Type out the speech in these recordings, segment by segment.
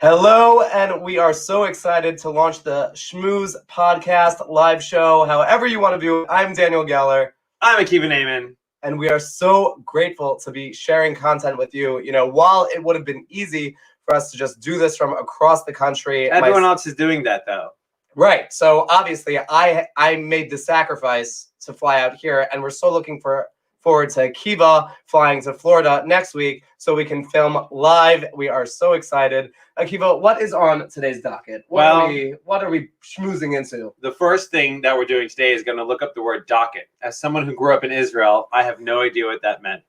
Hello, and we are so excited to launch the Schmooze podcast live show, however you want to do it. I'm Daniel Geller. I'm Akiva Naiman. And we are so grateful to be sharing content with you. You know, while it would have been easy for us to just do this from across the country. Everyone else is doing that, though. Right. So obviously, I made the sacrifice to fly out here, and we're so looking forward to Akiva flying to Florida next week so we can film live. We are so excited. Akiva, what is on today's docket? What are we schmoozing into? The first thing that we're doing today is going to look up the word docket. As someone who grew up in Israel, I have no idea what that meant.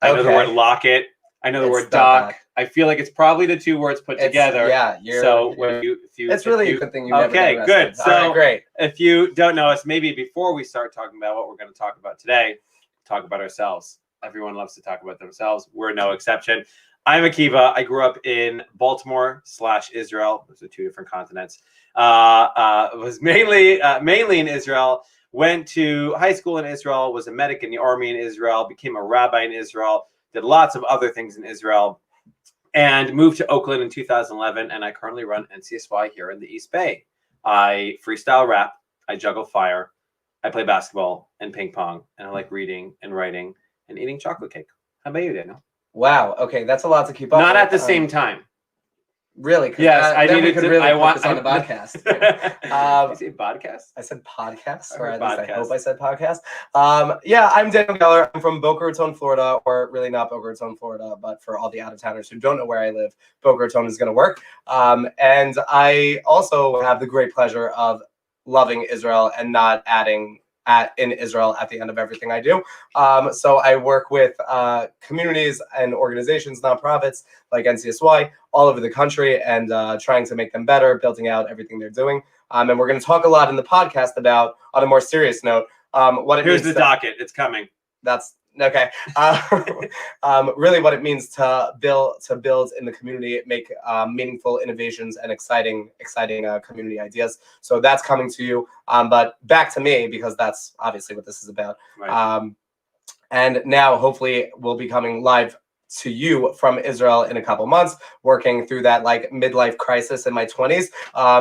I know the word locket. I know the word dock. I feel like it's probably the two words put together. Yeah. It's really a good thing you never Okay, good. So right, great. If you don't know us, maybe before we start talking about what we're going to talk about today, talk about ourselves. Everyone loves to talk about themselves. We're no exception. I'm Akiva. I grew up in Baltimore/Israel. Those are two different continents. Was mainly in Israel. Went to high school in Israel. Was a medic in the army in Israel. Became a rabbi in Israel. Did lots of other things in Israel. And moved to Oakland in 2011. And I currently run NCSY here in the East Bay. I freestyle rap. I juggle fire. I play basketball and ping pong, and I like reading and writing and eating chocolate cake. How about you, Daniel? Wow. Okay, that's a lot to keep up. Not at the same time. Really? Yes, I needed to. Really focus on the podcast. Did you say podcast? I said podcast, or at podcast. least I hope I said podcast. Yeah, I'm Daniel Geller. I'm from Boca Raton, Florida, or really not Boca Raton, Florida, but for all the out-of-towners who don't know where I live, Boca Raton is going to work. And I also have the great pleasure of loving Israel and not adding in Israel at the end of everything I do. So I work with communities and organizations, nonprofits like NCSY all over the country and trying to make them better, building out everything they're doing. And we're going to talk a lot in the podcast about, on a more serious note, what it means. Here's the docket. It's coming. That's okay. Really what it means to build in the community, make meaningful innovations and exciting community ideas. So that's coming to you. But back to me, because that's obviously what this is about. Right. And now hopefully we'll be coming live to you from Israel in a couple months, working through that like midlife crisis in my 20s.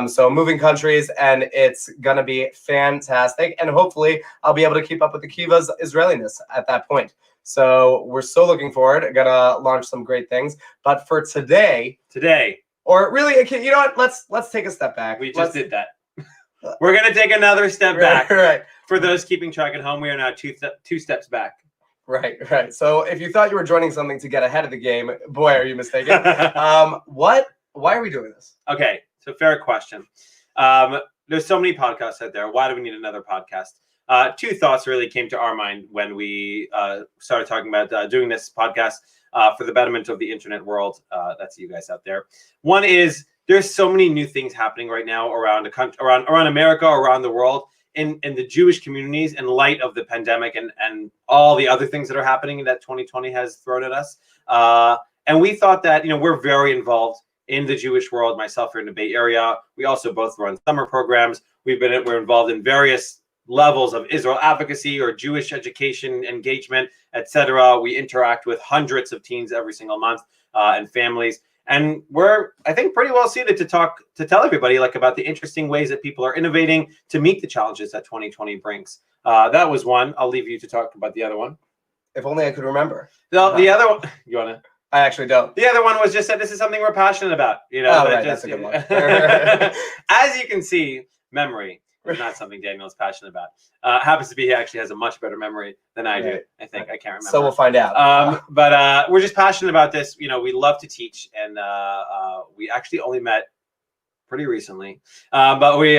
So moving countries, and it's gonna be fantastic. And hopefully I'll be able to keep up with Akiva's Israeliness at that point. So we're so looking forward. Gonna launch some great things. But for today, or really, you know what? Let's take a step back. We just did that. We're gonna take another step back. Right. For those keeping track at home, we are now two steps back. Right. So if you thought you were joining something to get ahead of the game, boy, are you mistaken. Why are we doing this? Okay, so fair question. There's so many podcasts out there. Why do we need another podcast? Two thoughts really came to our mind when we started talking about doing this podcast for the betterment of the internet world. That's you guys out there. One is there's so many new things happening right now around the country, around America, around the world. In the Jewish communities in light of the pandemic and all the other things that are happening that 2020 has thrown at us. And we thought that, we're very involved in the Jewish world, myself here in the Bay Area. We also both run summer programs. We're involved in various levels of Israel advocacy or Jewish education, engagement, etc. We interact with hundreds of teens every single month and families. And we're, I think, pretty well suited to tell everybody about the interesting ways that people are innovating to meet the challenges that 2020 brings. That was one. I'll leave you to talk about the other one. If only I could remember. The other one, you want to? I actually don't. The other one was just that this is something we're passionate about. That's a good one. As you can see, memory is not something Daniel is passionate about. Happens to be he actually has a much better memory than I do. I think. I can't remember. So we'll find out. But we're just passionate about this. We love to teach, and we actually only met pretty recently. But we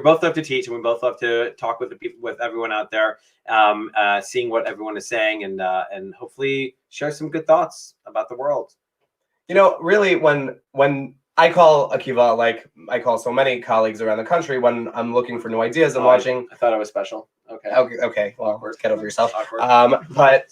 both love to teach, and we both love to talk with the people, with everyone out there, seeing what everyone is saying, and hopefully share some good thoughts about the world. Really, when I call Akiva, like I call so many colleagues around the country, when I'm looking for new ideas and watching. I thought I was special. Okay. Well, get over yourself. Awkward. But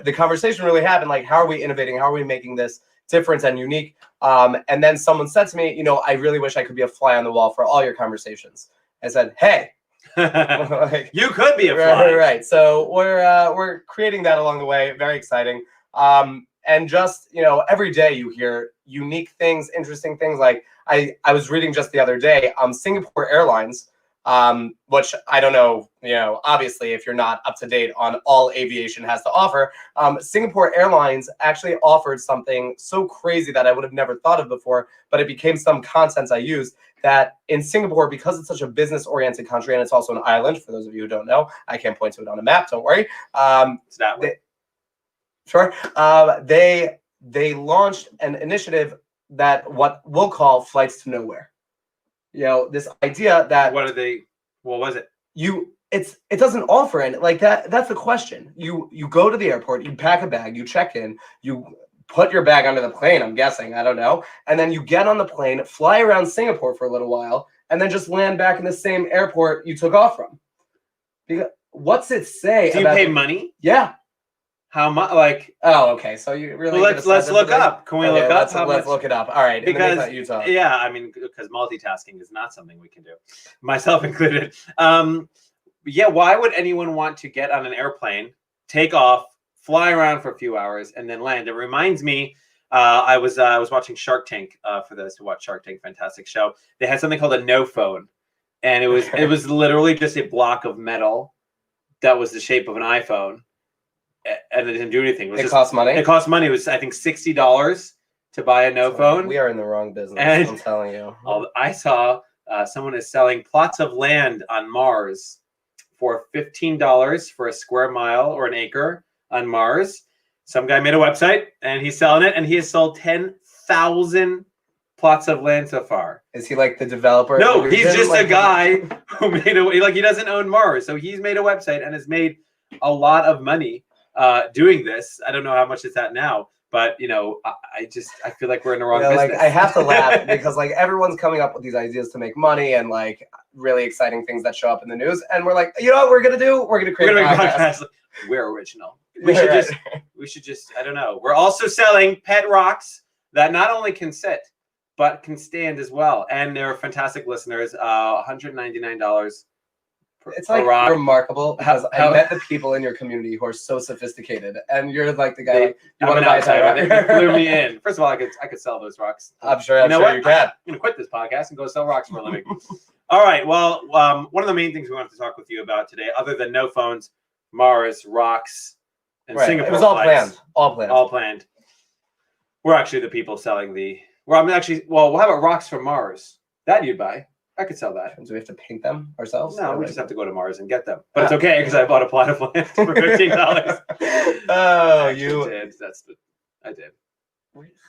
the conversation really happened. Like, how are we innovating? How are we making this different and unique? And then someone said to me, I really wish I could be a fly on the wall for all your conversations. I said, hey. You could be a fly. Right. So we're creating that along the way. Very exciting. And just, every day you hear unique things, interesting things. Like I was reading just the other day, Singapore Airlines, which I don't know, obviously if you're not up to date on all aviation has to offer, Singapore Airlines actually offered something so crazy that I would have never thought of before, but it became some content I used, that in Singapore, because it's such a business-oriented country, and it's also an island, for those of you who don't know, I can't point to it on a map, don't worry. It's that way. Sure. They launched an initiative that what we'll call flights to nowhere. This idea that What was it? It doesn't offer it like that. That's the question. You go to the airport, you pack a bag, you check in, you put your bag under the plane, I'm guessing, I don't know, and then you get on the plane, fly around Singapore for a little while, and then just land back in the same airport you took off from. Because what's it say? Do you pay money? Yeah. How much? Like, oh, okay. So you really let's look up. Can we look up? Let's look it up. All right. Because Utah. Yeah, I mean, because multitasking is not something we can do, myself included. Yeah, why would anyone want to get on an airplane, take off, fly around for a few hours, and then land? It reminds me. I was watching Shark Tank. For those who watch Shark Tank, fantastic show. They had something called a no phone, and it was literally just a block of metal that was the shape of an iPhone. And it didn't do anything. It cost money? It cost money. It was, I think, $60 to buy a no phone. We are in the wrong business, and I'm telling you. I saw someone is selling plots of land on Mars for $15 for a square mile or an acre on Mars. Some guy made a website, and he's selling it, and he has sold 10,000 plots of land so far. Is he like the developer? No, he's just a guy who made he doesn't own Mars. So he's made a website and has made a lot of money doing this. I don't know how much it's at now, but I feel like we're in the wrong business. Like I have to laugh because like everyone's coming up with these ideas to make money and like really exciting things that show up in the news, and we're like, you know what we're gonna do? We're gonna create a podcast. We're original. We should just I don't know. We're also selling pet rocks that not only can sit but can stand as well, and they're fantastic listeners. $199. It's like remarkable because I met the people in your community who are so sophisticated, and you're like the guy. You want to buy a tire? They flew me in. First of all, I could sell those rocks. I'm sure you can. I'm gonna quit this podcast and go sell rocks for a living. All right. Well, one of the main things we wanted to talk with you about today, other than no phones, Mars, rocks, and Singapore. It was all flights, planned. All planned. We're actually the people selling the. Well, how about rocks from Mars? That you'd buy. I could sell that. Do we have to paint them ourselves? No, we just have to go to Mars and get them. But it's okay because I bought a plot of land for $15. Oh, I did.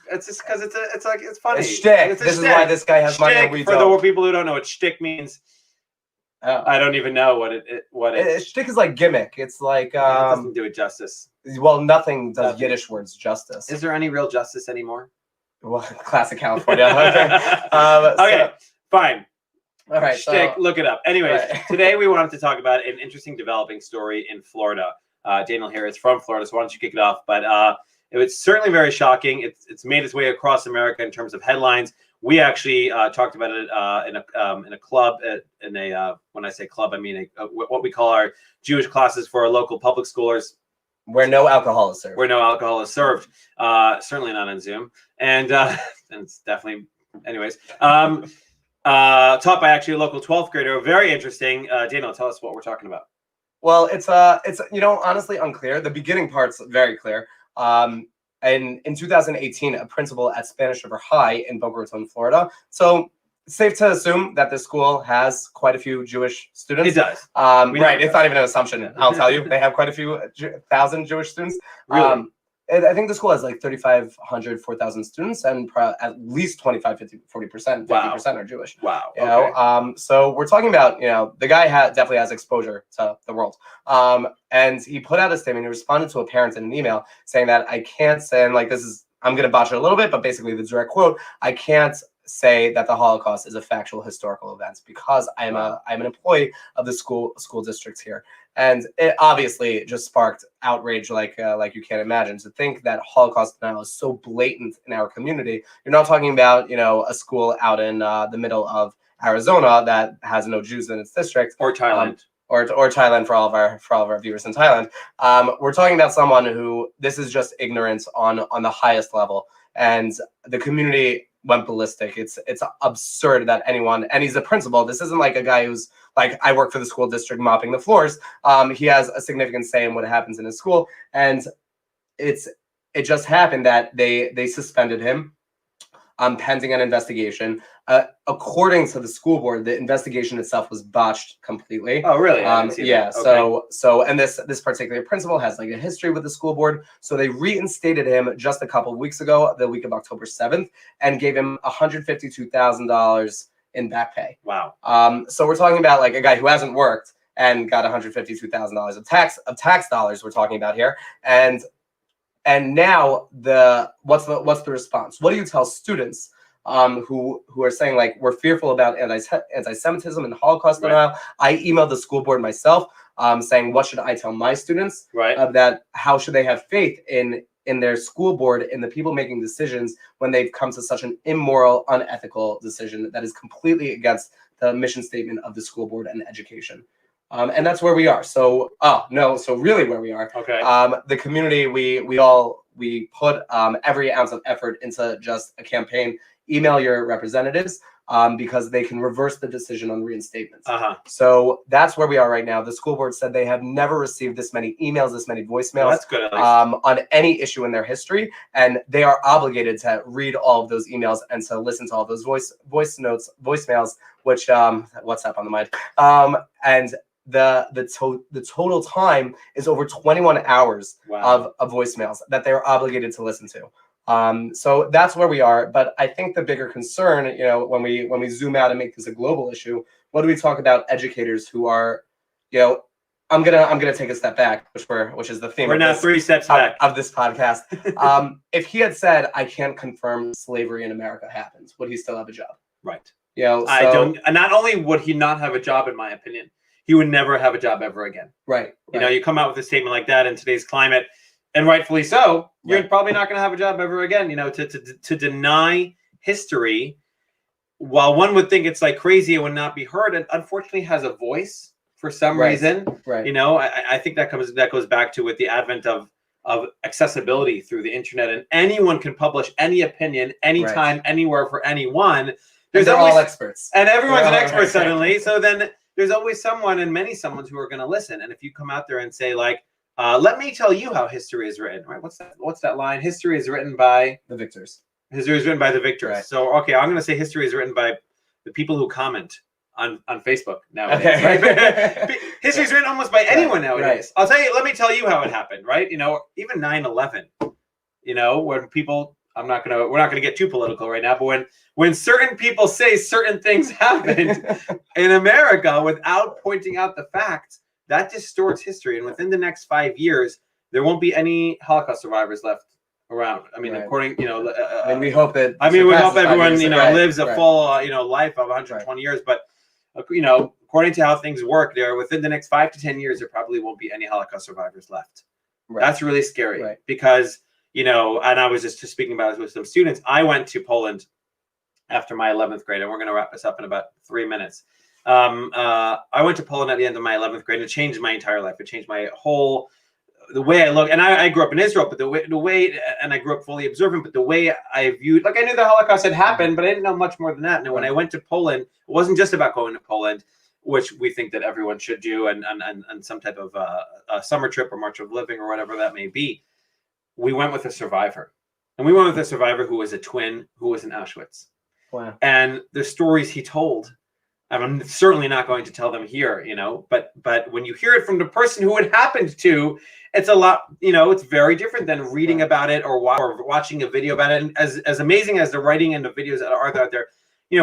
It's just because it's funny. It's shtick. This is why this guy has money and we don't. For the people who don't know what shtick means, I don't even know what it. Shtick is like gimmick. It's like it doesn't do it justice. Well, nothing does Yiddish words justice. Is there any real justice anymore? Well, classic California. Okay, fine. All right, Shtick, look it up. Anyways, today we wanted to talk about an interesting developing story in Florida. Daniel here is from Florida, so why don't you kick it off? But it was certainly very shocking. It's made its way across America in terms of headlines. We actually talked about it in a club. When I say club, I mean what we call our Jewish classes for our local public schoolers. Where no alcohol is served. Where no alcohol is served. Certainly not on Zoom. And it's definitely, anyways. Taught by actually a local 12th grader. Very interesting. Daniel, tell us what we're talking about. Well, it's honestly unclear. The beginning part's very clear. In 2018, a principal at Spanish River High in Boca Raton, Florida. So safe to assume that this school has quite a few Jewish students. It does. Right. It's not even an assumption. I'll tell you. They have quite a few thousand Jewish students. Really? I think the school has like 3,500, 4,000 students, and at least 25, 50, 40%, 50% are Jewish. Wow. You know, so we're talking about, the guy definitely has exposure to the world. And he put out a statement. He responded to a parent in an email saying that I can't say, and like I'm going to botch it a little bit, but basically the direct quote, I can't say that the Holocaust is a factual historical event because I'm an employee of the school districts here. And it obviously just sparked outrage like you can't imagine. To think that Holocaust denial is so blatant in our community. You're not talking about, a school out in the middle of Arizona that has no Jews in its district. Or Thailand. or Thailand for all of our viewers in Thailand. We're talking about someone who, this is just ignorance on the highest level, and the community went ballistic. It's absurd that anyone, and he's a principal. This isn't like a guy who's like, I work for the school district mopping the floors. He has a significant say in what happens in his school, and it just happened that they suspended him pending an investigation. According to the school board, the investigation itself was botched completely. Oh, really? I didn't see yeah. that. Okay. So, and this particular principal has like a history with the school board. So they reinstated him just a couple of weeks ago, the week of October 7th, and gave him $152,000 in back pay. Wow. So we're talking about like a guy who hasn't worked and got $152,000 of tax dollars. We're talking about here, and now what's the response? What do you tell students who are saying like, we're fearful about anti-Semitism and Holocaust denial? I emailed the school board myself saying, what should I tell my students? That how should they have faith in their school board, in the people making decisions when they've come to such an immoral, unethical decision that is completely against the mission statement of the school board and education. And that's where we are. So, so really where we are. Okay. The community, we put every ounce of effort into just a campaign. Email your representatives because they can reverse the decision on reinstatements. So that's where we are right now. The school board said they have never received this many emails, this many voicemails. That's good, on any issue in their history, and they are obligated to read all of those emails and to listen to all those voicemails, which what's up on the mind, and the total time is over 21 hours of voicemails that they're obligated to listen to. So that's where we are. But I think the bigger concern, when we zoom out and make this a global issue, what do we talk about educators who are, I'm gonna take a step back, which is the theme. We're now 3 steps back of this podcast. If he had said, I can't confirm slavery in America happened, would he still have a job? Right. I don't. And not only would he not have a job, in my opinion, he would never have a job ever again. Right. You come out with a statement like that in today's climate, and rightfully so, you're probably not going to have a job ever again. To deny history, while one would think it's like crazy, it would not be heard, and unfortunately has a voice for some reason. Right. I think that goes back to with the advent of accessibility through the internet, and anyone can publish any opinion, anytime, anywhere, for anyone. They're all experts, and everyone's an expert suddenly. So then there's always someone, and many someones, who are going to listen. And if you come out there and say like, let me tell you how history is written, right? What's that line? History is written by the victors. History is written by the victors. Right. So, okay, I'm going to say history is written by the people who comment on Facebook nowadays. Okay. Right? History is written almost by anyone nowadays. I'll tell you, let me tell you how it happened, right? Even 9/11, when people, we're not gonna get too political right now, but when certain people say certain things happened in America without pointing out the facts, that distorts history. And within the next 5 years, there won't be any Holocaust survivors left around. I mean, according, and we hope that. I mean, we hope everyone, lives a full, life of 120 years. But, according to how things work, within the next 5 to 10 years, there probably won't be any Holocaust survivors left. That's really scary because, and I was just speaking about it with some students. I went to Poland after my 11th grade, and we're going to wrap this up in about 3 minutes. I went to Poland at the end of my 11th grade, and it changed my entire life. It changed my whole, the way I look. And I grew up in Israel, but the way, and I grew up fully observant, but the way I viewed, like I knew the Holocaust had happened, but I didn't know much more than that. And when I went to Poland, it wasn't just about going to Poland, which we think that everyone should do, and some type of a summer trip or March of Living or whatever that may be. We went with a survivor, and we went with a survivor who was a twin, who was in Auschwitz. Wow. And the stories he told, I'm certainly not going to tell them here, but when you hear it from the person who it happened to, it's a lot, it's very different than reading about it or watching a video about it. And as amazing as the writing and the videos that are out there,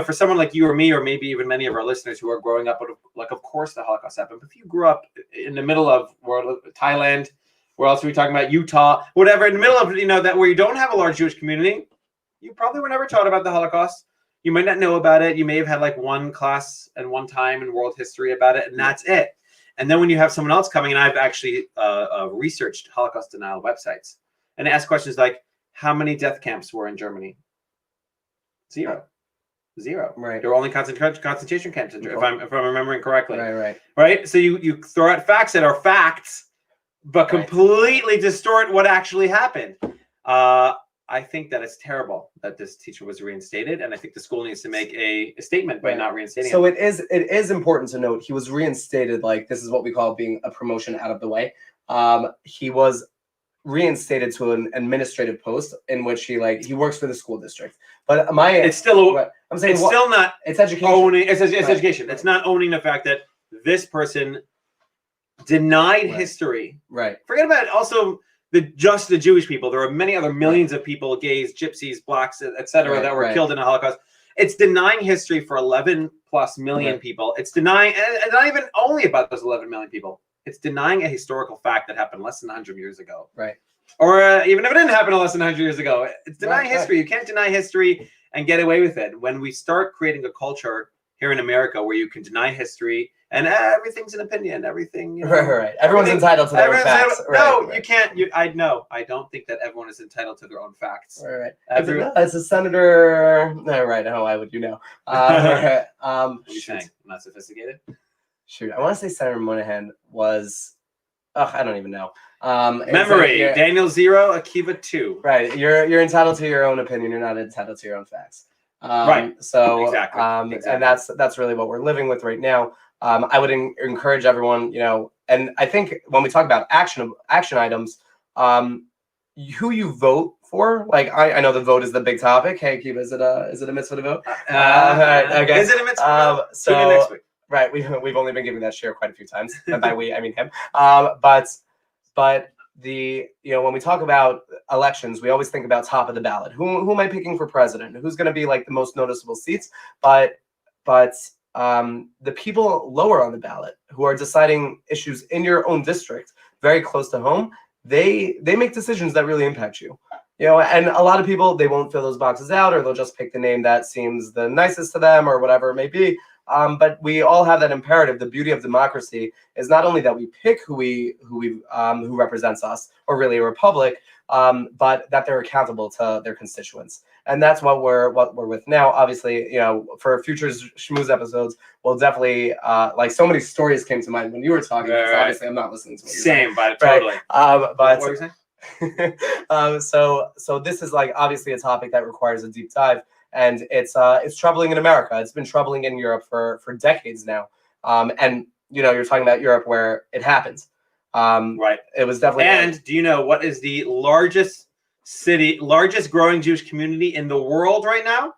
for someone like you or me, or maybe even many of our listeners who are growing up, like, of course the Holocaust happened. But if you grew up in the middle of Thailand, where else are we talking about? Utah, whatever, in the middle of, that where you don't have a large Jewish community, you probably were never taught about the Holocaust. You might not know about it. You may have had like one class and one time in world history about it, and that's it. And then when you have someone else coming, and I've actually researched Holocaust denial websites and asked questions like, how many death camps were in Germany? 0. Zero. Right. There were only concentration camps, if I'm remembering correctly. Right. So you throw out facts that are facts, but completely distort what actually happened. I think that it's terrible that this teacher was reinstated, and I think the school needs to make a statement by not reinstating him. So it is important to note he was reinstated. Like, this is what we call being a promotion out of the way. He was reinstated to an administrative post in which he works for the school district. But it's still I'm saying it's still not it's education. Owning it's education. It's not owning the fact that this person denied history. Right. Forget about it. Also, just the Jewish people. There are many other millions of people, gays, gypsies, blacks, etc., that were killed in the Holocaust. It's denying history for 11+ million people. It's denying, and not even only about those 11 million people. It's denying a historical fact that happened less than 100 years ago. Right. Or even if it didn't happen less than 100 years ago. It's denying history. You can't deny history and get away with it. When we start creating a culture here in America where you can deny history and everything's an opinion, everything. You know, right. Everyone's entitled to their own facts. No, you can't. I don't think that everyone is entitled to their own facts. Right. As a senator, right? Oh, why would you know? What are you saying? Not sophisticated. Shoot, I want to say Senator Moynihan was. I don't even know. Memory: Daniel 0, Akiva 2. Right. You're entitled to your own opinion. You're not entitled to your own facts. Right. So exactly. And that's really what we're living with right now. I would encourage everyone, and I think when we talk about action items, who you vote for, like I know the vote is the big topic. Hey, Akiva, is it a mitzvah to vote? Okay. Is it a mitzvah? So next week. Right, we've only been giving that share quite a few times, and by we I mean him. But when we talk about elections, we always think about top of the ballot. Who am I picking for president? Who's going to be like the most noticeable seats? But the people lower on the ballot who are deciding issues in your own district, very close to home, they make decisions that really impact you. And a lot of people, they won't fill those boxes out, or they'll just pick the name that seems the nicest to them, or whatever it may be. But we all have that imperative. The beauty of democracy is not only that we pick who represents us, or really a republic, but that they're accountable to their constituents. And that's what we're with now. Obviously, for future schmooze episodes, we'll definitely like so many stories came to mind when you were talking. Right. Obviously, I'm not listening to what you're saying. But totally. But what were you saying? So this is like obviously a topic that requires a deep dive. And it's troubling in America. It's been troubling in Europe for decades now. And you're talking about Europe where it happens. Right. It was definitely. And do you know what is the largest growing Jewish community in the world right now?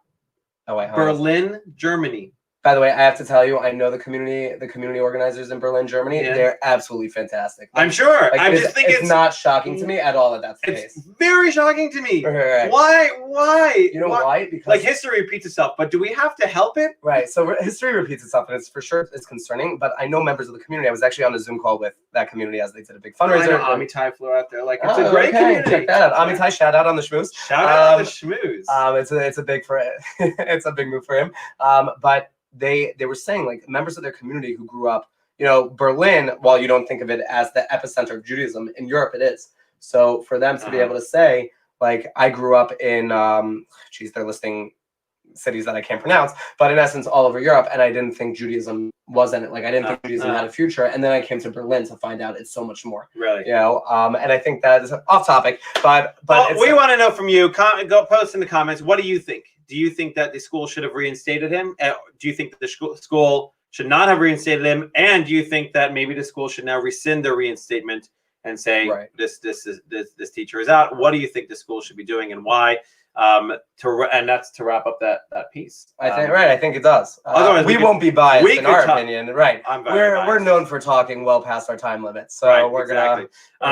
Oh wait, Berlin, Germany. By the way, I have to tell you, I know the community organizers in Berlin, Germany. Yeah. They're absolutely fantastic. I'm sure. I just think it's not shocking to me at all that that's the case. It's very shocking to me. Right. Why? You know why? Because like history repeats itself, but do we have to help it? Right. So history repeats itself, and it's for sure it's concerning. But I know members of the community. I was actually on a Zoom call with that community as they did a big fundraiser. I know Amitai flew out there. Like it's a great community. Check that out. Amitai, shout out on the schmooze. Shout out on the schmooze. It's a big it's a big move for him. But they were saying, like, members of their community who grew up, Berlin, while you don't think of it as the epicenter of Judaism, in Europe it is. So for them to be able to say, like, I grew up in, they're listing cities that I can't pronounce, but in essence, all over Europe, and I didn't think Judaism was in it. Like, I didn't think Judaism had a future, and then I came to Berlin to find out it's so much more. Really? And I think that is off topic, but we want to know from you. Go post in the comments. What do you think? Do you think that the school should have reinstated him? Do you think that the school should not have reinstated him? And do you think that maybe the school should now rescind their reinstatement and say this teacher is out? What do you think the school should be doing, and why? And that's to wrap up that piece. I think it does. Otherwise, we won't be biased in our opinion, right? We're known for talking well past our time limit, so we're gonna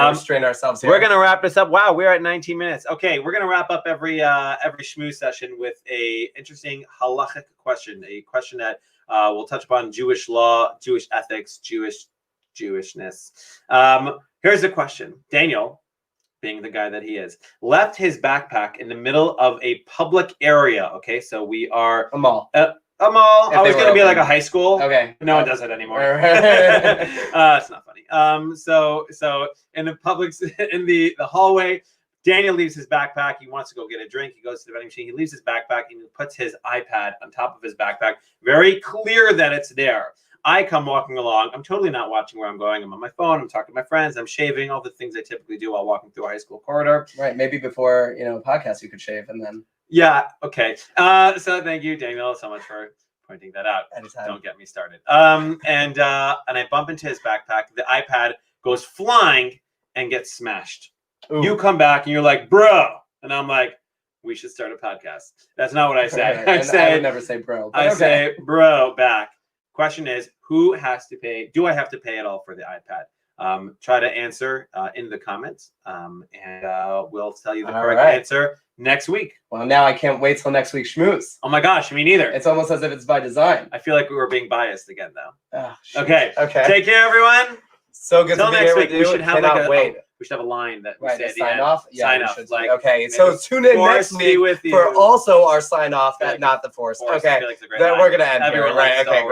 restrain ourselves here. We're gonna wrap this up. Wow, we're at 19 minutes. Okay, we're gonna wrap up every schmooze session with a interesting halachic question, a question that will touch upon Jewish law, Jewish ethics, Jewishness. Here's the question. Daniel, being the guy that he is, left his backpack in the middle of a public area. Okay, so we are a mall. A mall. I was going to be like a high school. Okay. No one does it anymore. It's not funny. So in the public, in the hallway, Daniel leaves his backpack. He wants to go get a drink. He goes to the vending machine. He leaves his backpack and he puts his iPad on top of his backpack. Very clear that it's there. I come walking along. I'm totally not watching where I'm going. I'm on my phone. I'm talking to my friends. I'm shaving, all the things I typically do while walking through a high school corridor. Right. Maybe before, a podcast, you could shave and then. Yeah. Okay. So thank you, Daniel, so much for pointing that out. Anytime. Don't get me started. And I bump into his backpack. The iPad goes flying and gets smashed. Ooh. You come back and you're like, bro. And I'm like, we should start a podcast. That's not what I say. Right. I would never say bro. I say bro back. Question is, who has to pay? Do I have to pay at all for the iPad? Try to answer in the comments. And we'll tell you the correct answer next week. Well, now I can't wait till next week's schmooze. Oh my gosh, me neither. It's almost as if it's by design. I feel like we were being biased again, though. Oh, okay. Take care, everyone. So good till to be next here week. with you. We should have we should have a line that we say at the sign end. off. Yeah, sign off. Like, okay. So tune in next week for also our sign off at Not the Force. Okay. Like then we're gonna end here. Right. Okay.